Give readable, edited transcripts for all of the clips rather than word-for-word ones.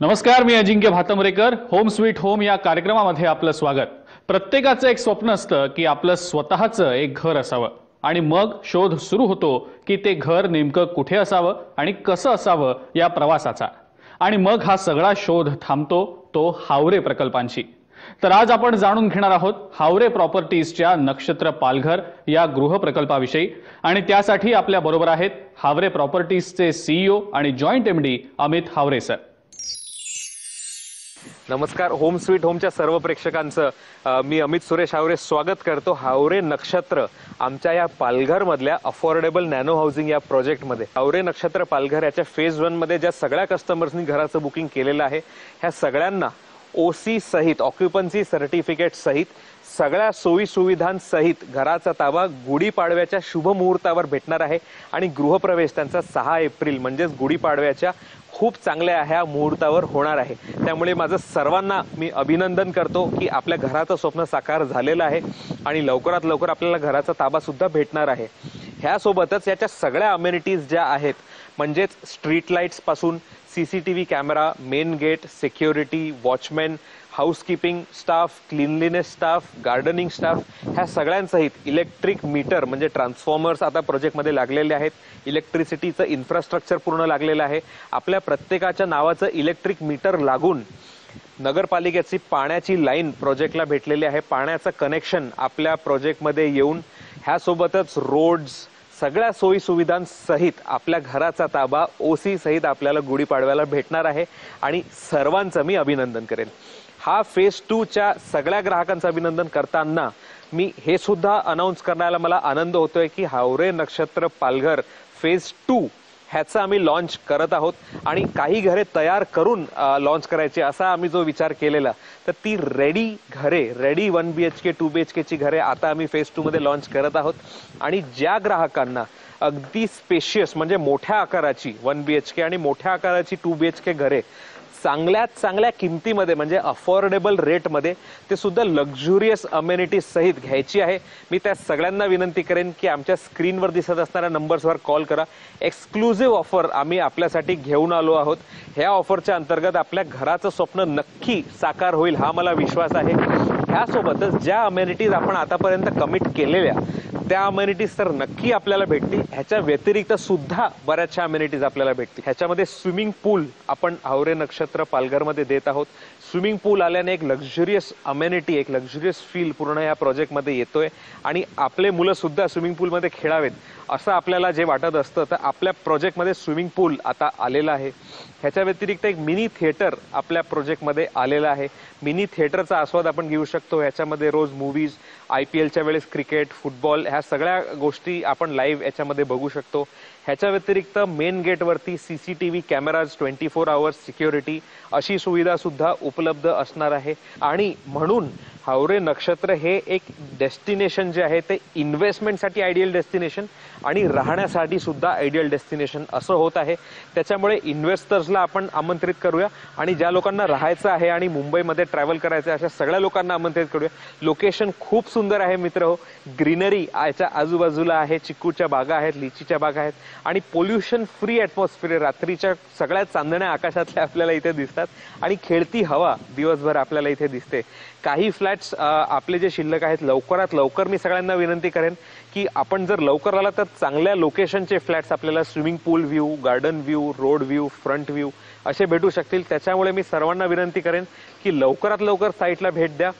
नमस्कार, मी अजिंक्य भातमरेकर. Home sweet home या कार्यक्रमामध्ये आपलं स्वागत. प्रत्येकाचं एक स्वप्न असतं की आपलं स्वतःचं एक घर असावं आणि मग शोध सुरू होतो की ते घर नेमकं कुठे असावं आणि कसं असावं या प्रवासाचा. आणि मग हा सगळा शोध थांबतो तो हावरे प्रकल्पांशी. तर आज आपण जाणून घेणार आहोत हावरे प्रॉपर्टीजच्या नक्षत्र पालघर या गृह प्रकल्पाविषयी. आणि त्यासाठी आपल्या बरोबर आहेत हावरे प्रॉपर्टीजचे सीईओ आणि joint MD Amit Haware sir. नमस्कार. होम स्वीट होमच्या सर्व प्रेक्षकांचं मी अमित सुरेश हावरे स्वागत करतो हावरे नक्षत्र आमच्या या पालघर मधल्या अफोर्डेबल नॅनो हाऊसिंग या प्रोजेक्टमध्ये. हावरे नक्षत्र पालघर याच्या फेज 1 मध्ये ज्या सगळ्या कस्टमर्सनी घराचं बुकिंग केलेलं आहे ह्या सगळ्यांना ओसी सहित ऑक्युपन्सी सर्टिफिकेट सहित सगळ्या सोयी सुविधांसहित घराचा ताबा गुढीपाडव्याच्या शुभ मुहूर्तावर भेटणार आहे. आणि गृहप्रवेश त्यांचा 6 एप्रिल म्हणजेच गुढीपाडव्याच्या खूप चांगल्या ह्या मुहूर्तावर होणार आहे. त्यामुळे माझं सर्वांना मी अभिनंदन करतो की आपल्या घराचं स्वप्न साकार झालेलं आहे आणि लवकरात लवकर आपल्याला घराचा ताबा सुद्धा भेटणार आहे. ह्यासोबतच याच्या सगळ्या अमेनिटीज ज्या आहेत म्हणजेच स्ट्रीट लाईट्स पासून CCTV camera, main gate, security, watchman, housekeeping staff, cleanliness staff, gardening staff ह्या सगळ्यांसहित इलेक्ट्रिक मीटर म्हणजे ट्रान्सफॉर्मर्स आता प्रोजेक्टमध्ये लागलेले आहेत. इलेक्ट्रिसिटीचं इन्फ्रास्ट्रक्चर पूर्ण लागलेलं आहे. आपल्या प्रत्येकाच्या नावाचं इलेक्ट्रिक मीटर लागून नगरपालिकेची पाण्याची लाईन प्रोजेक्टला भेटलेली आहे. पाण्याचं कनेक्शन आपल्या प्रोजेक्टमध्ये येऊन ह्यासोबतच रोड्स सगळ्या सोयी सुविधांसहित आपल्या घराचा ताबा ओसी सहित आपल्याला गुढीपाडव्याला भेटणार आहे. आणि सर्वांचं मी अभिनंदन करेन. हा फेज 2 च्या सगळ्या ग्राहकांचं अभिनंदन करताना मी हे सुद्धा अनाउन्स करण्याला मला आनंद होतोय की हावरे नक्षत्र पालघर फेज 2 ह्याचा आम्ही लॉन्च करत आहोत. आणि काही घरे तयार करून लॉन्च करायची असा आम्ही जो विचार केलेला तर ती रेडी घरे, रेडी 1 BHK 2 BHK ची घरे आता आम्ही फेज 2 मध्ये लॉन्च करत आहोत. आणि ज्या ग्राहकांना अगदी स्पेशियस म्हणजे मोठ्या आकाराची 1 BHK आणि मोठ्या आकाराची 2 BHK घरे चांगल्यात चांगल्या किमतीमध्ये म्हणजे अफोर्डेबल रेटमध्ये ते सुद्धा लक्झुरियस अमेनिटीज सहित घ्यायची आहे, मी त्या सगळ्यांना विनंती करेन की आमच्या स्क्रीनवर दिसत असणाऱ्या नंबर्सवर कॉल करा. एक्सक्लुझिव्ह ऑफर आम्ही आपल्यासाठी घेऊन आलो आहोत. ह्या ऑफरच्या अंतर्गत आपल्या घराचं स्वप्न नक्की साकार होईल हा मला विश्वास आहे. ह्यासोबतच ज्या अमेनिटीज आपण आतापर्यंत कमिट केलेल्या त्या अमेनिटीज तर नक्की आपल्याला भेटतील. ह्याच्या व्यतिरिक्त सुद्धा बऱ्याचशा अमेनिटीज आपल्याला भेटतील. ह्याच्यामध्ये स्विमिंग पूल आपण हावरे नक्षत्र पालघरमध्ये देत आहोत. स्विमिंग पूल आल्याने एक लक्झुरियस अमेनिटी, एक लक्झुरियस फील पूर्ण या प्रोजेक्टमध्ये येतोय. आणि आपले मुलं सुद्धा स्विमिंग पूलमध्ये खेळावेत असं आपल्याला जे वाटत असतं तर आपल्या प्रोजेक्टमध्ये स्विमिंग पूल आता आलेला आहे. ह्याच्या व्यतिरिक्त एक मिनी थिएटर आपल्या प्रोजेक्टमध्ये आलेला आहे. मिनी थिएटरचा आस्वाद आपण घेऊ शकतो. ह्याच्यामध्ये रोज मूवीज, IPLच्या वेळेस क्रिकेट, फुटबॉल ह्या सगळ्या गोष्टी आपण लाईव्ह याच्यामध्ये बघू शकतो. ह्याच्या व्यतिरिक्त मेन गेटवरती CCTV कॅमेराज, 24 आवर्स सिक्युरिटी अशी सुविधा सुद्धा उपलब्ध असणार आहे. आणि म्हणून हावरे नक्षत्र हे एक डेस्टिनेशन जे आहे ते इन्व्हेस्टमेंटसाठी आयडियल डेस्टिनेशन आणि राहण्यासाठी सुद्धा आयडियल डेस्टिनेशन असं होत आहे. त्याच्यामुळे इन्व्हेस्टर्सला आपण आमंत्रित करूया आणि ज्या लोकांना राहायचं आहे आणि मुंबईमध्ये ट्रॅव्हल करायचं आहे अशा सगळ्या लोकांना आमंत्रित करूया. लोकेशन खूप सुंदर आहे मित्र. ग्रीनरी याच्या आजूबाजूला आहे, चिक्कूच्या बागा आहेत, लिचीच्या बागा आहेत आणि पोल्युशन फ्री ॲटमॉस्फिअर. रात्रीच्या सगळ्या चांदण्या आकाशातल्या आपल्याला इथे दिसतात आणि खेळती हवा दिवसभर आपल्याला इथे दिसते. काही फ्लॅट्स आपले जे शिल्लक आहेत लवकरात लवकर मी सगळ्यांना विनंती करेन की आपण जर लवकर आला तर चांगल्या लोकेशनचे फ्लॅट्स आपल्याला swimming pool view, garden view, road view, front view असे भेटू शकतील. त्याच्यामुळे मी सर्वांना विनंती करेन की लवकरात लवकर साईटला भेट द्या.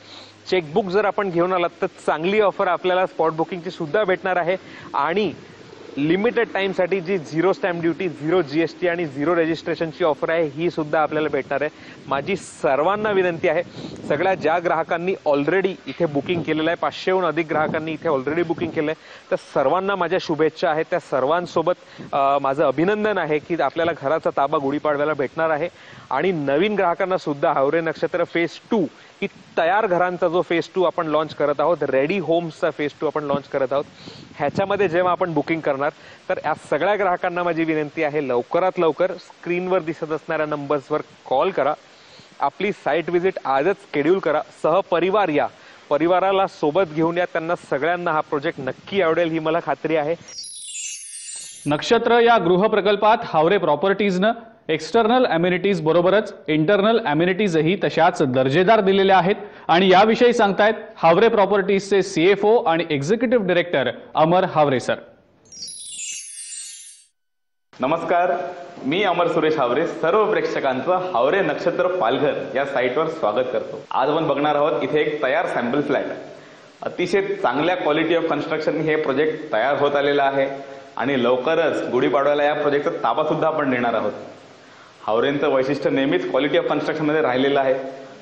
चेकबुक जर आपण घेऊन आलात तर चांगली ऑफर आपल्याला स्पॉट बुकिंगची सुद्धा भेटणार आहे आणि लिमिटेड टाइमसाठी जी 0 स्टॅम्प ड्युटी, 0 GST आणि 0 रजिस्ट्रेशनची ऑफर आहे ही सुद्धा आपल्याला भेटणार आहे. माझी सर्वांना विनंती आहे, सगळ्या ज्या ग्राहकांनी ऑलरेडी इथे बुकिंग केलेलं आहे, 500हून अधिक ग्राहकांनी इथे ऑलरेडी बुकिंग केलं आहे, तर सर्वांना माझ्या शुभेच्छा आहेत. त्या सर्वांसोबत माझं अभिनंदन आहे की आपल्याला घराचा ताबा गुढीपाडव्याला भेटणार आहे. आणि नवीन ग्राहकांना सुद्धा हावरे नक्षत्र फेज 2 की तयार घरांचा जो फेज 2 आपण लॉन्च करत आहोत, रेडी होम्सचा फेज 2 आपण लॉन्च करत आहोत, ह्याच्यामध्ये जेव्हा आपण बुकिंग करणार तर या सगळ्या ग्राहकांना माझी विनंती आहे, लवकरात लवकर स्क्रीनवर दिसत असणाऱ्या नंबर्सवर कॉल करा, आपली साईट व्हिजिट आजच शेड्यूल करा, सहपरिवार या, परिवाराला सोबत घेऊन या. त्यांना सगळ्यांना हा प्रोजेक्ट नक्की आवडेल ही मला खात्री आहे. नक्षत्र या गृह प्रकल्पात हावरे प्रॉपर्टीजनं एक्सटर्नल अम्युनिटीज बरोबरच इंटरनल अम्युनिटीजही तशाच दर्जेदार दिलेल्या आहेत. आणि याविषयी सांगतायत हावरे प्रॉपर्टीजचे CFO आणि एक्झिक्युटिव्ह डायरेक्टर अमर हावरे सर. नमस्कार, मी अमर सुरेश हावरे सर्व प्रेक्षकांचं हावरे नक्षत्र पालघर या साईटवर स्वागत करतो. आज आपण बघणार आहोत इथे एक तयार सॅम्पल फ्लॅट. अतिशय चांगल्या क्वालिटी ऑफ कन्स्ट्रक्शन हे प्रोजेक्ट तयार होत आलेलं आहे आणि लवकरच गुढीपाडव्याला या प्रोजेक्टचा ताबा सुद्धा आपण देणार आहोत. हावरेंचं वैशिष्ट्य नेहमीच क्वालिटी ऑफ कन्स्ट्रक्शनमध्ये राहिलेलं आहे.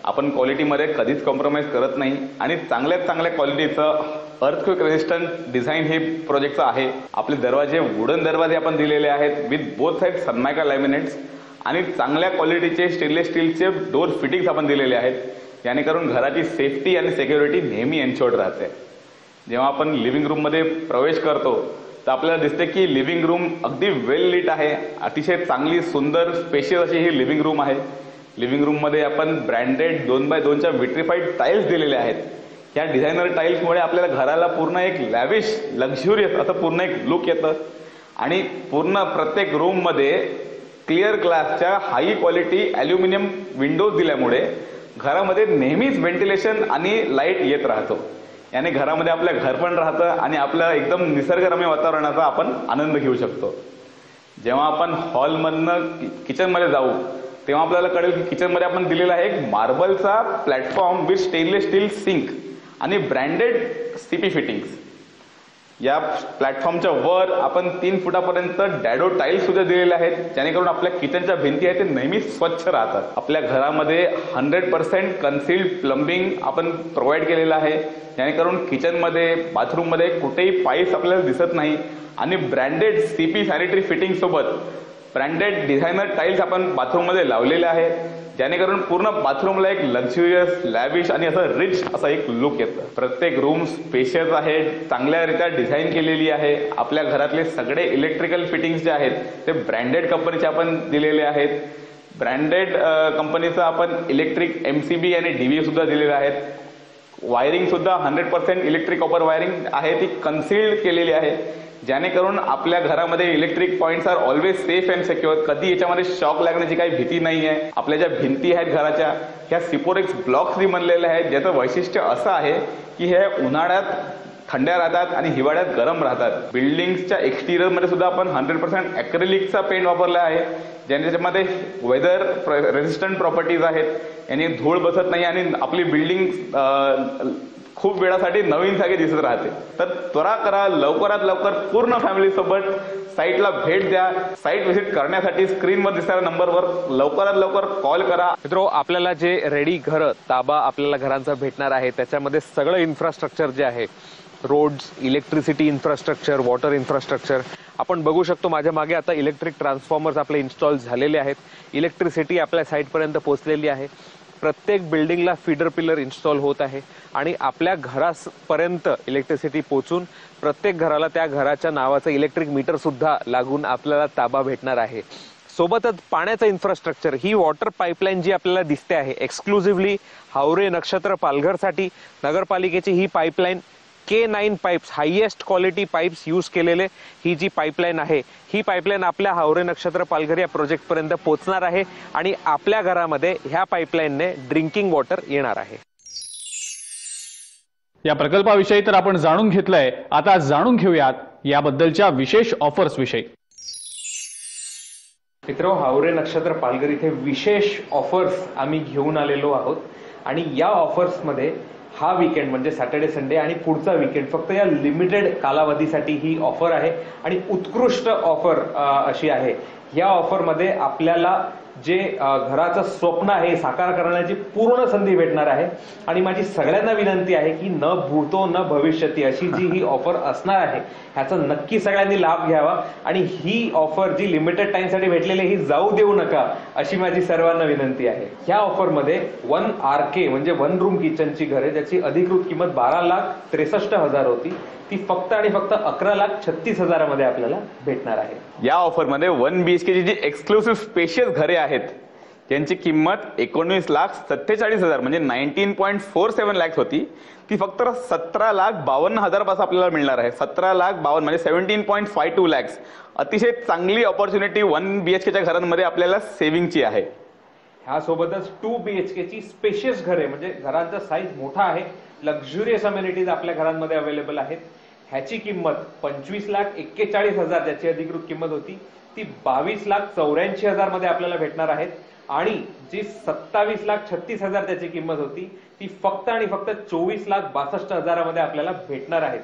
आपण क्वालिटीमध्ये कधीच कॉम्प्रोमाइज करत नाही आणि चांगल्या क्वालिटीचं अर्थक्वेक रेजिस्टंट डिझाईन हे प्रोजेक्टचं आहे. आपले दरवाजे वुडन दरवाजे आपण दिलेले आहेत with both side Sunmica laminates आणि चांगल्या क्वालिटीचे स्टेनलेस स्टीलचे डोर फिटिंग्स आपण दिलेले आहेत, जेणेकरून घराची सेफ्टी आणि सिक्युरिटी नेहमी एन्श्योर्ड राहते. जेव्हा आपण लिव्हिंग रूममध्ये प्रवेश करतो तर आपल्याला दिसते की लिव्हिंग रूम अगदी वेल लीट आहे. अतिशय चांगली सुंदर स्पेशियस अशी ही लिव्हिंग रूम आहे. लिव्हिंग रूममध्ये आपण ब्रँडेड 2x2च्या विट्रिफाईड टाईल्स दिलेल्या आहेत. या डिझायनर टाईल्समुळे आपल्याला घराला पूर्ण एक लॅविश लक्झुरियस असं पूर्ण एक लुक येतं आणि पूर्ण प्रत्येक रूममध्ये क्लिअर ग्लासच्या हाय क्वालिटी ॲल्युमिनियम विंडोज दिल्यामुळे घरामध्ये नेहमीच व्हेंटिलेशन आणि लाईट येत राहतो. याने घरामध्ये आपलं घर पण राहतं आणि आपलं एकदम निसर्गरम्य वातावरणाचा आपण आनंद घेऊ शकतो. जेव्हा आपण हॉलमधनं किचनमध्ये जाऊ तेव्हा आपल्याला कळेल की किचनमध्ये आपण दिलेला आहे एक मार्बलचा platform with stainless steel sink आणि ब्रँडेड CP फिटिंग्स. या प्लॅटफॉर्मच्या वर आपण 3 फुटापर्यंत डॅडो टाईल्स सुद्धा दिलेले आहेत, जेणेकरून आपल्या किचनच्या भिंती आहेत ते नेहमी स्वच्छ राहतात. आपल्या घरामध्ये 100% कन्सिल्ड प्लंबिंग आपण प्रोव्हाइड केलेलं आहे, जेणेकरून किचनमध्ये बाथरूममध्ये कुठेही पाईप्स आपल्याला दिसत नाही आणि ब्रँडेड CP सॅनिटरी फिटिंग सोबत ब्रँडेड डिझायनर टाईल्स आपण बाथरूममध्ये लावलेले आहेत, जेणेकरून पूर्ण बाथरूमला एक लक्झुरियस लॅविश आणि असं रिच असा एक लुक येतं. प्रत्येक रूम स्पेशियस आहे, चांगल्यारीत्या डिझाईन केलेली आहे. आपल्या घरातले सगळे इलेक्ट्रिकल फिटिंग्स जे आहेत ते ब्रँडेड कंपनीचे आपण दिलेले आहेत. ब्रँडेड कंपनीचं आपण इलेक्ट्रिक MCB आणि DVA सुद्धा दिलेले आहेत. वायरिंग सुद्धा 100% इलेक्ट्रिक कॉपर वायरिंग आहे, ती कन्सिल्ड केलेली आहे, जेणेकरून आपल्या घरामध्ये electric points are always safe and secure. कधी याच्यामध्ये शॉक लागण्याची काही भीती नाही आहे. आपल्या ज्या भिंती आहेत घराच्या ह्या सिपोरेक्स ब्लॉक्सनी बनलेल्या आहेत, ज्याचं वैशिष्ट्य असं आहे की हे उन्हाळ्यात थंड्या राहतात आणि हिवाळ्यात गरम राहतात. बिल्डिंगच्या एक्सटिरियरमध्ये सुद्धा आपण 100% ॲक्रेलिकचा पेंट वापरला आहे, ज्याच्यामध्ये वेदर रेजिस्टंट प्रॉपर्टीज आहेत. याने धूळ बसत नाही आणि आपली बिल्डिंग खूप वेळासाठी नवीन जागी दिसत राहते. तर त्वरा करा, लवकरात लवकर पूर्ण फॅमिली सोबत साईटला भेट द्या. साईट व्हिजिट करण्यासाठी स्क्रीनवर दिसणाऱ्या नंबरवर लवकरात लवकर कॉल करा. मित्रो, आपल्याला जे रेडी घर ताबा आपल्याला घरांचा भेटणार आहे त्याच्यामध्ये सगळं इन्फ्रास्ट्रक्चर जे आहे, roads, electricity infrastructure, water infrastructure, आपण बघू शकतो माझ्या मागे आता इलेक्ट्रिक ट्रान्सफॉर्मर्स आपले इन्स्टॉल झालेले आहेत. इलेक्ट्रिसिटी आपल्या साईटपर्यंत पोहोचलेली आहे. प्रत्येक बिल्डिंगला फीडर पिलर इन्स्टॉल होत आहे आणि आपल्या घरापर्यंत इलेक्ट्रिसिटी पोहोचून प्रत्येक घराला त्या घराच्या नावाचं इलेक्ट्रिक मीटर सुद्धा लागून आपल्याला ताबा भेटणार आहे. सोबतच पाण्याचं इन्फ्रास्ट्रक्चर, ही वॉटर पाईपलाईन जी आपल्याला दिसते आहे एक्सक्लुझिव्हली हावरे नक्षत्र पालघरसाठी नगरपालिकेची ही pipeline K9 pipes, highest quality pipes use केलेले ही जी पाईपलाईन आहे, ही पाईपलाईन आपल्या हावरे नक्षत्र पालघर या प्रोजेक्ट पर्यंत पोहोचणार आहे आणि आपल्या घरामध्ये ह्या पाईपलाईनने ड्रिंकिंग वॉटर येणार आहे. या प्रकल्पाविषयी तर आपण जाणून घेतलंय, आता जाणून घेऊयात याबद्दलच्या विशेष ऑफर्स विषयी. मित्र, हावरे नक्षत्र पालघर इथे विशेष ऑफर्स आम्ही घेऊन आलेलो आहोत आणि या ऑफर्समध्ये हा वीकेंड म्हणजे सॅटर्डे संडे आणि पुढचा वीकेंड फक्त या लिमिटेड कालावधीसाठी ही ऑफर आहे आणि उत्कृष्ट ऑफर अशी आहे. या ऑफरमध्ये आपल्याला जे घराचं स्वप्न आहे साकार करण्याची पूर्ण संधी भेटणार आहे आणि माझी सगळ्यांना विनंती आहे की न भूतो न भविष्यती अशी जी ही ऑफर असणार आहे ह्याचा नक्की सगळ्यांनी लाभ घ्यावा आणि ही ऑफर जी लिमिटेड टाइमसाठी भेटलेली ही जाऊ देऊ नका अशी माझी सर्वांना विनंती आहे. ह्या ऑफरमध्ये 1 RK म्हणजे 1 रूम किचनची घरे ज्याची अधिकृत किंमत 12,63,000 होती ती फक्त आणि फक्त 11,36,000 मध्ये आपल्याला भेटणार आहे. या ऑफरमध्ये 1 BHK जी एक्सक्लुसिव्ह स्पेशियस घरे आहेत त्यांची किंमत 19,47,000 म्हणजे 19.47 lakhs होती ती फक्त 17,52,000 पासून आपल्याला मिळणार आहे. 17,52,000 म्हणजे 17.52 lakhs. अतिशय चांगली ऑपॉर्च्युनिटी 1 BHKच्या घरांमध्ये आपल्याला सेव्हिंगची आहे. ह्यासोबतच 2 BHKची स्पेशियस घरे म्हणजे घरांचा साईज मोठा आहे, लक्झुरियस अमेनिटीज आपल्या घरांमध्ये अवेलेबल आहेत. ह्याची किंमत 25,41,000 ज्याची अधिकृत किंमत होती ती 22,84,000 मध्ये आपल्याला भेटणार आहेत आणि जी 27,36,000 त्याची किंमत होती ती फक्त आणि फक्त 24,62,000 मध्ये आपल्याला भेटणार आहेत.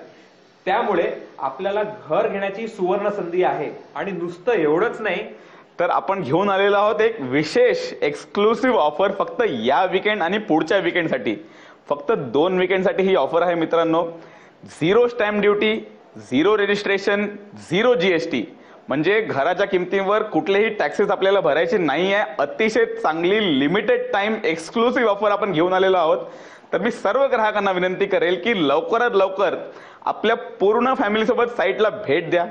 त्यामुळे आपल्याला घर घेण्याची सुवर्ण संधी आहे आणि नुसतं एवढंच नाही तर आपण घेऊन आलेलो आहोत एक विशेष एक्सक्लुसिव्ह ऑफर फक्त या वीकेंड आणि पुढच्या वीकेंडसाठी. फक्त 2 वीकेंडसाठी ही ऑफर आहे मित्रांनो. 0 स्टॅम्प ड्युटी, 0 रजिस्ट्रेशन, 0 GST म्हणजे घराच्या किमतीवर कुठलेही टॅक्सेस आपल्याला भरायचे नाही आहे. अतिशय चांगली लिमिटेड टाइम एक्सक्लुसिव्ह ऑफर आपण घेऊन आलेलो आहोत. तर मी सर्व ग्राहकांना विनंती करेल की लवकरात लवकर आपल्या पूर्ण फॅमिलीसोबत साईटला भेट द्या.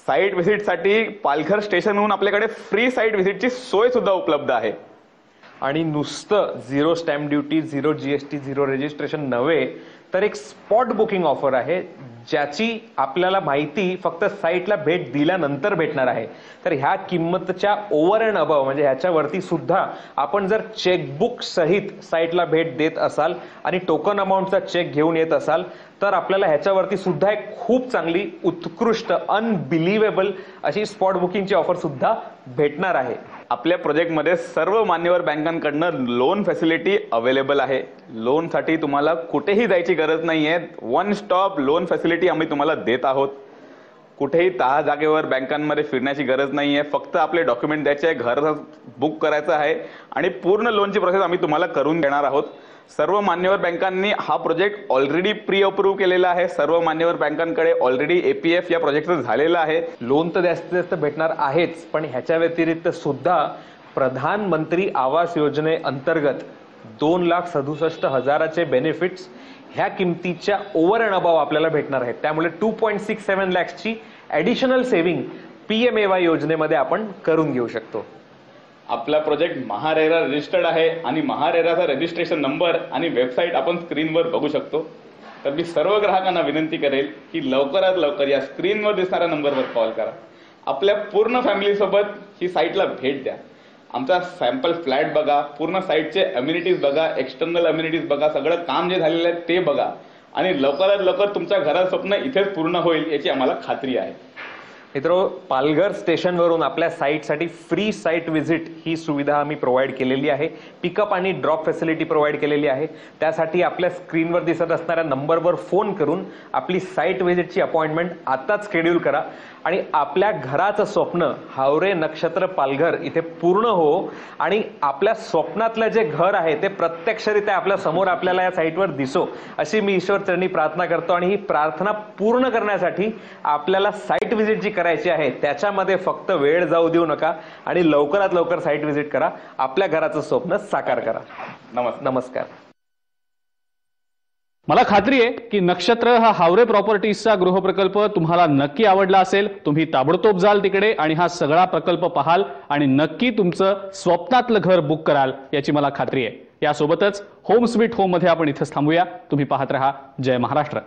साईट व्हिजिटसाठी पालघर स्टेशनहून आपल्याकडे फ्री साईट व्हिजिटची सोय सुद्धा उपलब्ध आहे. आणि नुसतं 0 स्टॅम्प ड्युटी, 0 GST, 0 रजिस्ट्रेशन नव्हे तर एक स्पॉट बुकिंग ऑफर आहे ज्याची आपल्याला माहिती फक्त साईटला भेट दिल्यानंतर भेटणार आहे. तर ह्या किंमतच्या ओव्हर अँड अबव म्हणजे ह्याच्यावरती सुद्धा आपण जर चेकबुक सहित साईटला भेट देत असाल आणि टोकन अमाऊंटचा चेक घेऊन येत असाल तर आपल्याला ह्याच्यावरती सुद्धा एक खूप चांगली उत्कृष्ट अनबिलिव्हेबल अशी स्पॉट बुकिंगची ऑफर सुद्धा भेटणार आहे. आपल्या प्रोजेक्टमध्ये सर्व मान्यवर बँकांकडनं लोन फॅसिलिटी अवेलेबल आहे. लोनसाठी तुम्हाला कुठेही जायची गरज नाहीये. 1 स्टॉप लोन फॅसिलिटी आम्ही तुम्हाला देत आहोत. कुठेही तहा जागेवर बँकांमध्ये फिरण्याची गरज नाहीये. फक्त आपले डॉक्युमेंट द्यायचे आहे, घर बुक करायचं आहे आणि पूर्ण लोनची प्रोसेस आम्ही तुम्हाला करून देणार आहोत. सर्व मान्यवर बँकांनी हा प्रोजेक्ट ऑलरेडी प्री अप्रूव्ह केलेला आहे. सर्व मान्यवर बँकांकडे ऑलरेडी APF या प्रोजेक्टचं झालेलं आहे. लोन तर जास्तीत जास्त भेटणार आहेच पण ह्याच्या व्यतिरिक्त सुद्धा प्रधानमंत्री आवास योजनेअंतर्गत 2,67,000चे बेनिफिट्स ह्या किमतीच्या ओव्हर अँड अबाव आपल्याला भेटणार आहेत. त्यामुळे 2.67 lakhsची ॲडिशनल सेव्हिंग PMAY योजनेमध्ये आपण करून घेऊ शकतो. आपला प्रोजेक्ट महारेरा रजिस्टर्ड आहे आणि महारेराचा रजिस्ट्रेशन नंबर आणि वेबसाईट आपण स्क्रीनवर बघू शकतो. तर मी सर्व ग्राहकांना विनंती करेल की लवकरात लवकर या स्क्रीनवर दिसणाऱ्या नंबरवर कॉल करा. आपल्या पूर्ण फॅमिलीसोबत ही साईटला भेट द्या. आमचा सॅम्पल फ्लॅट बघा, पूर्ण साईटचे अम्युनिटीज बघा, एक्सटर्नल अम्युनिटीज बघा, सगळं काम जे झालेलं आहे ते बघा आणि लवकरात लवकर तुमच्या घराचं स्वप्न इथेच पूर्ण होईल याची आम्हाला खात्री आहे. मित्रो, पालघर स्टेशनवरून आपल्या साईटसाठी फ्री साईट व्हिजिट ही सुविधा आम्ही प्रोव्हाइड केलेली आहे. पिकअप आणि ड्रॉप फॅसिलिटी प्रोव्हाइड केलेली आहे. त्यासाठी आपल्या स्क्रीनवर दिसत असणाऱ्या नंबरवर फोन करून आपली साईट व्हिजिटची अपॉइंटमेंट आताच शेड्यूल करा आणि आपल्या घराचं स्वप्न हावरे नक्षत्र पालघर इथे पूर्ण हो आणि आपल्या स्वप्नातलं जे घर आहे ते प्रत्यक्षरित्या आपल्या समोर आपल्याला या साईटवर दिसो अशी मी ईश्वरचरणी प्रार्थना करतो. आणि ही प्रार्थना पूर्ण करण्यासाठी आपल्याला साईट व्हिजिट जी करायची आहे त्याच्यामध्ये फक्त वेळ जाऊ देऊ नका आणि लवकरात लवकर साईट व्हिजिट करा. आपल्या घराचं स्वप्न साकार करा. नमस्कार. मला खात्री आहे की नक्षत्र हा हावरे प्रॉपर्टीजचा गृहप्रकल्प तुम्हाला नक्की आवडला असेल. तुम्ही ताबडतोब जाल तिकडे आणि हा सगळा प्रकल्प पाहाल आणि नक्की तुमचं स्वप्नातलं घर बुक कराल याची मला खात्री आहे. यासोबतच होम स्वीट होम मध्ये आपण इथेच थांबूया. तुम्ही पाहत रहा जय महाराष्ट्र.